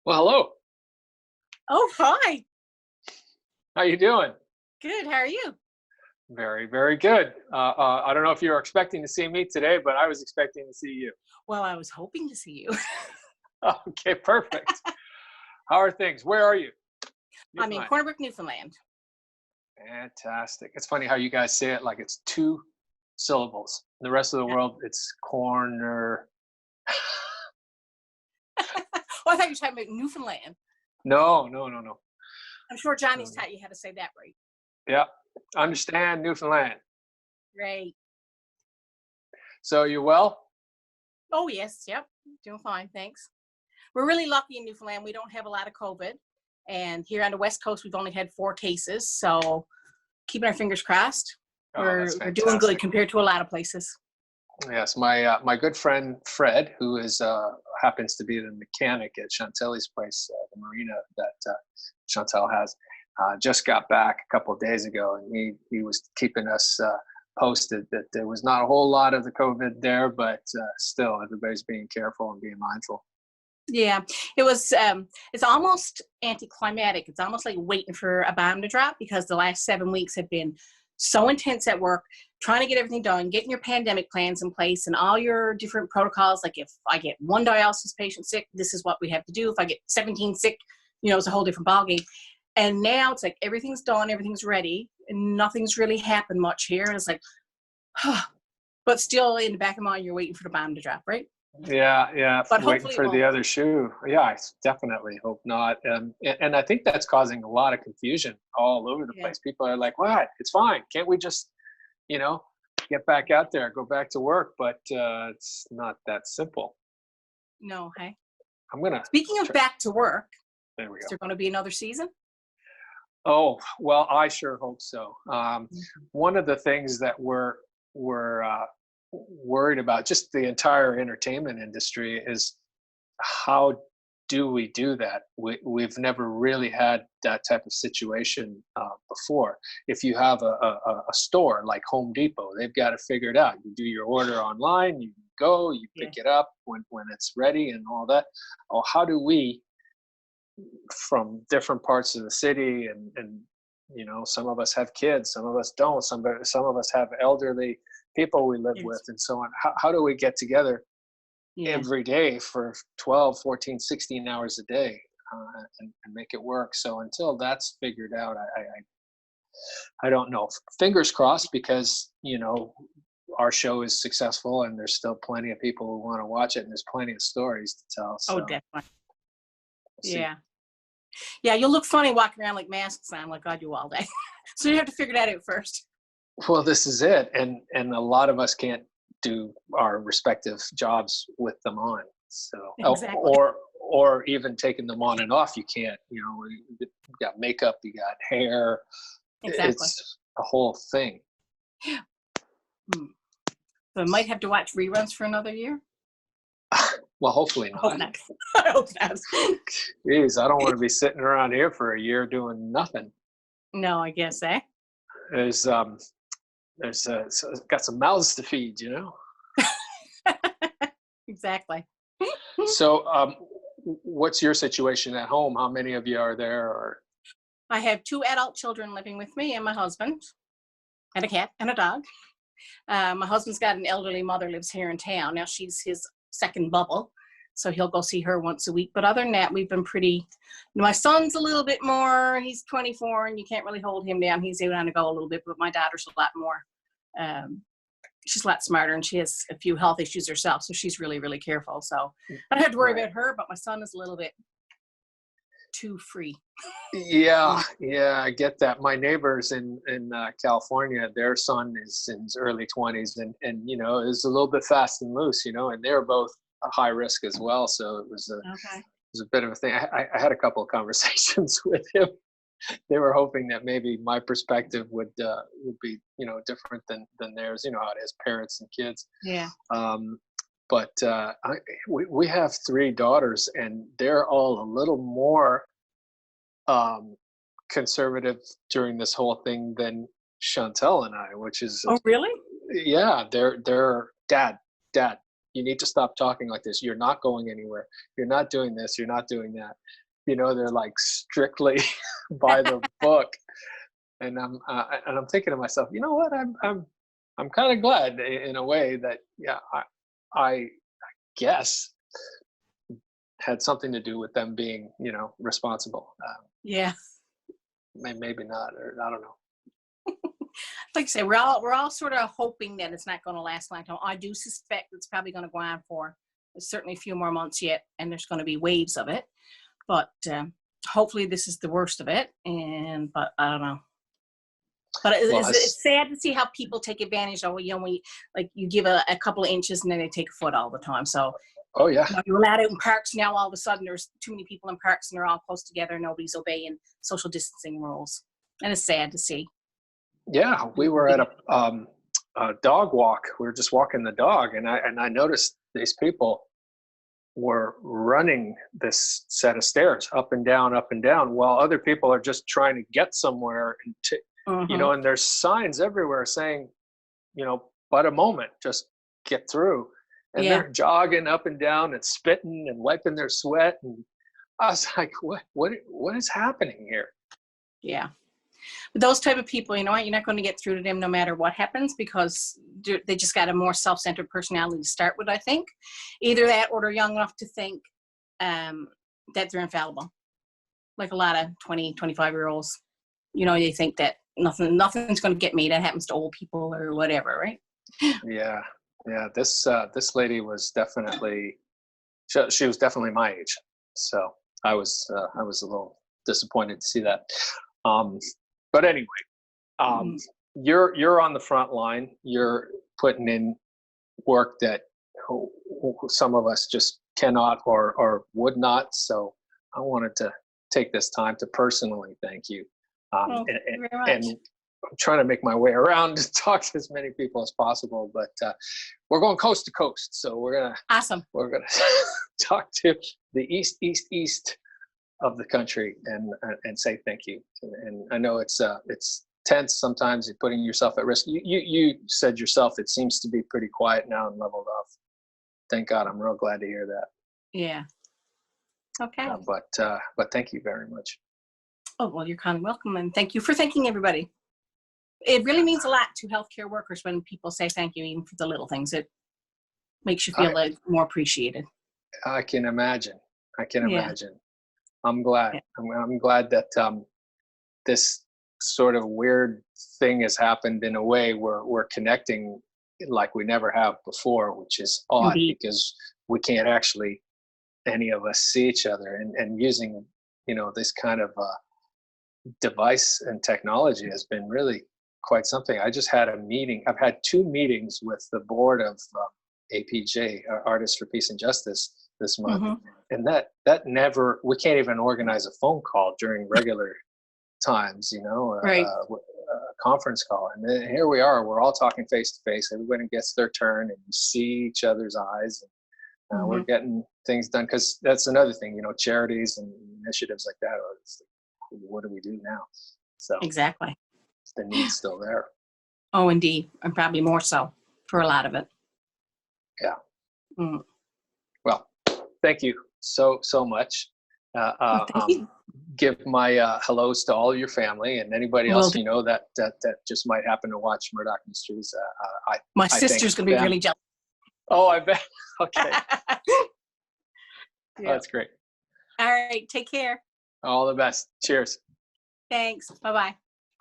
Well, hello. Oh, hi. How you doing? Good. How are you? Very, very good. I don't know if you were expecting to see me today, but I was expecting to see you. Well, I was hoping to see you. Okay, perfect. How are things? Where are you? I'm in Newfoundland. Corner Brook, Newfoundland. Fantastic. It's funny how you guys say it like it's two syllables. In the rest of the Yeah. world, it's corner. Oh, I thought you were talking about Newfoundland. No, no, no, no. I'm sure Johnny's No. taught you how to say that right. Yeah, understand Newfoundland. Right. So you well? Oh, yes. Yep. Doing fine. Thanks. We're really lucky in Newfoundland. We don't have a lot of COVID. And here on the West Coast, we've only had 4 cases. So keeping our fingers crossed. Oh, We're, that's we're doing good fantastic. compared to a lot of places. Yes, my good friend Fred, who is happens to be the mechanic at Chantel's place, the marina that Chantel has, just got back a couple of days ago, and he was keeping us posted that there was not a whole lot of the COVID there, but still everybody's being careful and being mindful. Yeah, it's almost anticlimactic. It's almost like waiting for a bomb to drop because the last 7 weeks have been so intense at work, trying to get everything done, getting your pandemic plans in place and all your different protocols. Like if I get one dialysis patient sick, this is what we have to do. If I get 17 sick, it's a whole different ballgame. And now it's like everything's done, everything's ready, and nothing's really happened much here. And it's like, but still in the back of my mind, you're waiting for the bomb to drop, right? Yeah, yeah, But waiting hopefully it for the won't. other shoe. Yeah, I definitely hope not. And I think that's causing a lot of confusion all over the Yeah. place. People are like, "What? It's fine. Can't we just, you know, get back out there, go back to work?" But it's not that simple. No, hey. I'm gonna. Speaking of Try, back to work, there we is go. there going to be another season? Oh well, I sure hope so. Mhm. One of the things that we're worried about, just the entire entertainment industry, is how do we do that? We've never really had that type of situation before. If you have a store like Home Depot, they've got to figure it out. You do your order online, you go, you pick Yeah. it up when it's ready and all that. Oh, how do we, from different parts of the city, and some of us have kids, some of us don't, some of us have elderly people we live with Yes. and so on. How do we get together Yeah. every day for 12, 14, 16 hours a day, and make it work? So until that's figured out, I don't know. Fingers crossed, because our show is successful and there's still plenty of people who want to watch it, and there's plenty of stories to tell. Oh, So definitely. we'll see. Yeah. Yeah, you'll look funny walking around like masks on like I do all day. So you have to figure that out first. Well, this is it, and a lot of us can't do our respective jobs with them on. So, Exactly. or even taking them on and off, you can't. You got makeup, you got hair. Exactly. It's a whole thing. Hmm. So I might have to watch reruns for another year. Well, hopefully I hope not. not. I hope not. Geez, I don't want to be sitting around here for a year doing nothing. No, I guess, eh? There's got some mouths to feed. Exactly. So, what's your situation at home? How many of you are there? Or I have 2 adult children living with me and my husband and a cat and a dog. My husband's got an elderly mother lives here in town. Now she's his second bubble, so he'll go see her once a week. But other than that, we've been pretty. My son's a little bit more. He's 24, and you can't really hold him down. He's able to go a little bit, but my daughter's a lot more. Um, she's a lot smarter, and she has a few health issues herself, so she's really, really careful. So I don't have to worry right? about her, but my son is a little bit too free. Yeah, yeah, I get that. My neighbors in California, their son is in his early 20s, and is a little bit fast and loose, and they're both high risk as well. So Okay. it was a bit of a thing. I had a couple of conversations with him. They were hoping that maybe my perspective would be different than theirs. You know how it is, parents and kids. Yeah. Um, but we have 3 daughters, and they're all a little more um, conservative during this whole thing than Chantel and I, which is Oh, really? yeah. They're dad. you need to stop talking like this. You're not going anywhere. You're not doing this. You're not doing that. You know, they're like strictly by the book. And I'm thinking to myself, you know what? I'm kind of glad in a way that, yeah, I guess had something to do with them being, you know, responsible. Yeah. Maybe not, or I don't know. Like I say, we're all sort of hoping that it's not going to last long time. I do suspect it's probably going to go on for certainly a few more months yet, and there's going to be waves of it. But hopefully this is the worst of it. But I don't know. But it's sad to see how people take advantage of, you know, when you give a couple of inches and then they take a foot all the time. So, oh yeah, you know, you're allowed out in parks now. All of a sudden, there's too many people in parks and they're all close together. Nobody's obeying social distancing rules, and it's sad to see. Yeah, we were at a dog walk. We were just walking the dog, and I noticed these people were running this set of stairs up and down, while other people are just trying to get somewhere. And you know, and there's signs everywhere saying, you know, but a moment, just get through. And they're jogging up and down and spitting and wiping their sweat. And I was like, what is happening here? Yeah. But those type of people, you know what, you're not going to get through to them no matter what happens, because they just got a more self-centered personality to start with, I think. Either that, or they're young enough to think that they're infallible. Like a lot of 20, 25-year-olds, you know, they think that nothing's going to get me. That happens to old people or whatever, right? Yeah. This lady was definitely, she was definitely my age. So I was a little disappointed to see that. But anyway, you're on the front line. You're putting in work that some of us just cannot or would not. So I wanted to take this time to personally thank you. Thank you very much. And I'm trying to make my way around to talk to as many people as possible. But we're going coast to coast, so we're gonna talk to the east of the country and say thank you. And I know it's tense sometimes. You're putting yourself at risk. You said yourself it seems to be pretty quiet now and leveled off. Thank God. I'm real glad to hear that. Yeah. Okay. But thank you very much. Oh, well, you're kind of welcome, and thank you for thanking everybody. It really means a lot to healthcare workers when people say thank you, even for the little things. It makes you feel like more appreciated. I can imagine. I'm glad. I'm glad that this sort of weird thing has happened in a way where we're connecting like we never have before, which is odd. Indeed. Because we can't actually, any of us, see each other, and using, you know, this kind of device and technology has been really quite something. I just had a meeting. I've had 2 meetings with the board of APJ, Artists for Peace and Justice, this month. And that never, we can't even organize a phone call during regular times, you know, right. A conference call. And then here we are, we're all talking face to face. Everybody gets their turn and you see each other's eyes. And we're getting things done, because that's another thing, you know, charities and initiatives like that. What do we do now? So exactly. The need's still there. Oh, indeed. And probably more so for a lot of it. Yeah. Well, thank you so much. Thank you. Give my hellos to all your family and anybody else you know that just might happen to watch Murdoch Mysteries. My sister's going to be really jealous. Oh, I bet. Okay. Yeah. That's great. All right. Take care. All the best. Cheers. Thanks. Bye-bye.